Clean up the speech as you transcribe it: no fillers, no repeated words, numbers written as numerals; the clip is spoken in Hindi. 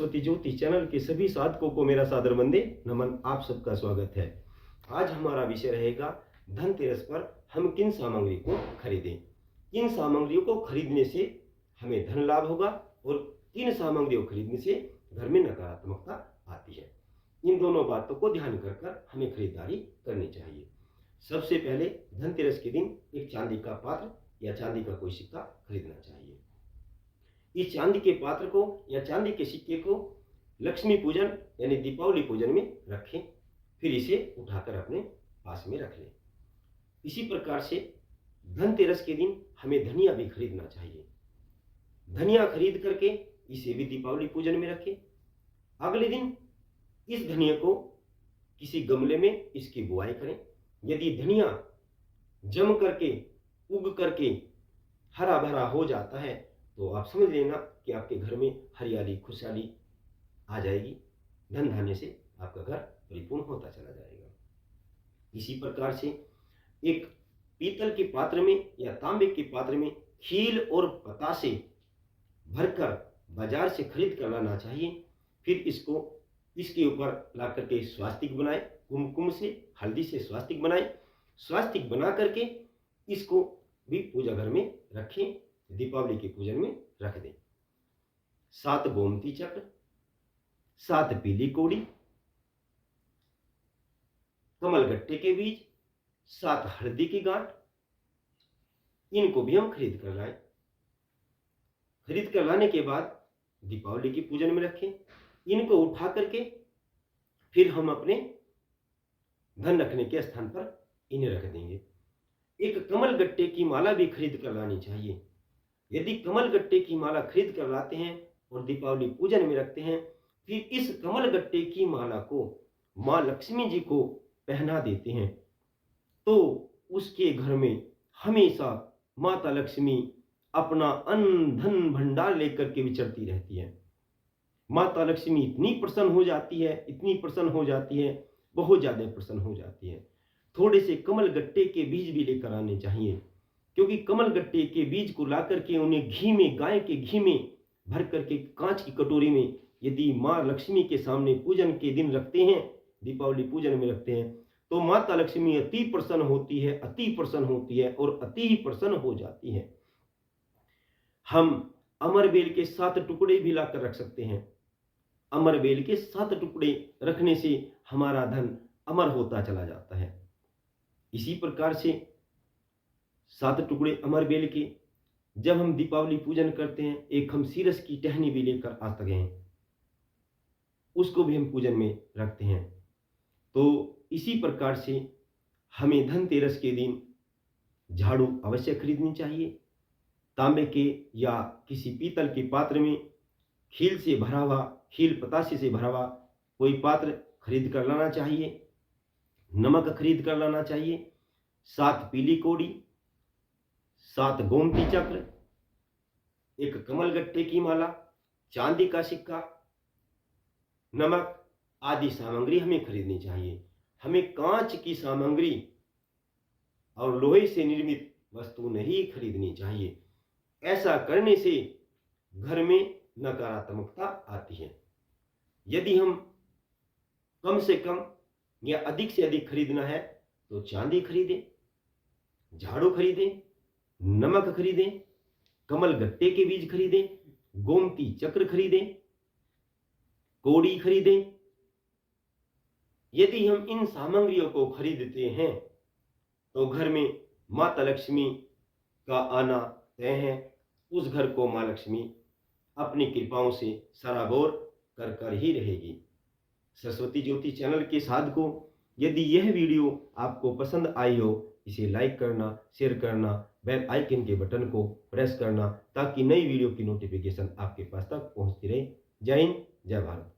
सरस्वती ज्योति चैनल के सभी साधकों को मेरा सादर वंदे नमन। आप सबका स्वागत है। आज हमारा विषय रहेगा धनतेरस पर हम किन सामग्री को खरीदें, किन सामग्रियों को खरीदने से हमें धन लाभ होगा और किन सामग्रियों को खरीदने से घर में नकारात्मकता आती है। इन दोनों बातों को ध्यान कर हमें खरीदारी करनी चाहिए। सबसे पहले धनतेरस के दिन एक चांदी का पात्र या चांदी का कोई सिक्का खरीदना चाहिए। इस चांदी के पात्र को या चांदी के सिक्के को लक्ष्मी पूजन यानी दीपावली पूजन में रखें, फिर इसे उठाकर अपने पास में रख लें। इसी प्रकार से धनतेरस के दिन हमें धनिया भी खरीदना चाहिए। धनिया खरीद करके इसे भी दीपावली पूजन में रखें। अगले दिन इस धनिया को किसी गमले में इसकी बुआई करें। यदि धनिया जम करके उग करके हरा भरा हो जाता है तो आप समझ लेना कि आपके घर में हरियाली खुशहाली आ जाएगी। धन धान्य से आपका घर परिपूर्ण होता चला जाएगा। इसी प्रकार से एक पीतल के पात्र में या तांबे के पात्र में खील और पतासे भरकर बाजार से खरीद कर लाना चाहिए। फिर इसको इसके ऊपर ला करके स्वास्तिक बनाए, कुमकुम से हल्दी से स्वास्तिक बनाए। स्वास्तिक बना करके इसको भी पूजा घर में रखें, दीपावली के पूजन में रख दें। 7 गोमती चक्र, 7 पीली कौड़ी, कमलगट्टे के बीज, 7 हल्दी की गांठ, इनको भी हम खरीद कर लाएं। खरीद कर लाने के बाद दीपावली की पूजन में रखें। इनको उठा करके फिर हम अपने धन रखने के स्थान पर इन्हें रख देंगे। एक कमलगट्टे की माला भी खरीद कर लानी चाहिए। यदि कमलगट्टे की माला खरीद कर लाते हैं और दीपावली पूजन में रखते हैं, फिर इस कमलगट्टे की माला को माँ लक्ष्मी जी को पहना देते हैं, तो उसके घर में हमेशा माता लक्ष्मी अपना अन्न धन भंडार लेकर के विचरती रहती है। माता लक्ष्मी इतनी प्रसन्न हो जाती है, इतनी प्रसन्न हो जाती है, बहुत ज़्यादा प्रसन्न हो जाती है। थोड़े से कमलगट्टे के बीज भी लेकर आने चाहिए, क्योंकि कमलगट्टे के बीज को ला करके उन्हें घी में, गाय के घी में भर करके कांच की कटोरी में यदि माँ लक्ष्मी के सामने पूजन के दिन रखते हैं, दीपावली पूजन में रखते हैं, तो माता लक्ष्मी अति प्रसन्न होती है, अति प्रसन्न होती है और अति प्रसन्न हो जाती है। हम अमरबेल के 7 टुकड़े भी लाकर रख सकते हैं। अमरबेल के 7 टुकड़े रखने से हमारा धन अमर होता चला जाता है। इसी प्रकार से 7 टुकड़े अमरबेल के जब हम दीपावली पूजन करते हैं, एक हम सीरस की टहनी भी लेकर आ सकते हैं, उसको भी हम पूजन में रखते हैं। तो इसी प्रकार से हमें धनतेरस के दिन झाड़ू अवश्य खरीदनी चाहिए। तांबे के या किसी पीतल के पात्र में खील से भरा हुआ, खील पतासे से भरा हुआ कोई पात्र खरीद कर लाना चाहिए। नमक खरीद कर लाना चाहिए। 7 पीली कौड़ी, 7 गोमती चक्र, एक कमलगट्टे की माला, चांदी का सिक्का, नमक आदि सामग्री हमें खरीदनी चाहिए। हमें कांच की सामग्री और लोहे से निर्मित वस्तु नहीं खरीदनी चाहिए। ऐसा करने से घर में नकारात्मकता आती है। यदि हम कम से कम या अधिक से अधिक खरीदना है तो चांदी खरीदें, झाड़ू खरीदें, नमक खरीदें, कमलगट्टे के बीज खरीदें, गोमती चक्र खरीदें, कौड़ी खरीदें। यदि हम इन सामग्रियों को खरीदते हैं तो घर में माता लक्ष्मी का आना तय है। उस घर को माँ लक्ष्मी अपनी कृपाओं से सराबोर कर कर ही रहेगी। सरस्वती ज्योति चैनल के साधकों, यदि यह वीडियो आपको पसंद आई हो, इसे लाइक करना, शेयर करना, बेल आइकन के बटन को प्रेस करना, ताकि नई वीडियो की नोटिफिकेशन आपके पास तक पहुंचती रहे। जय हिंद, जय भारत।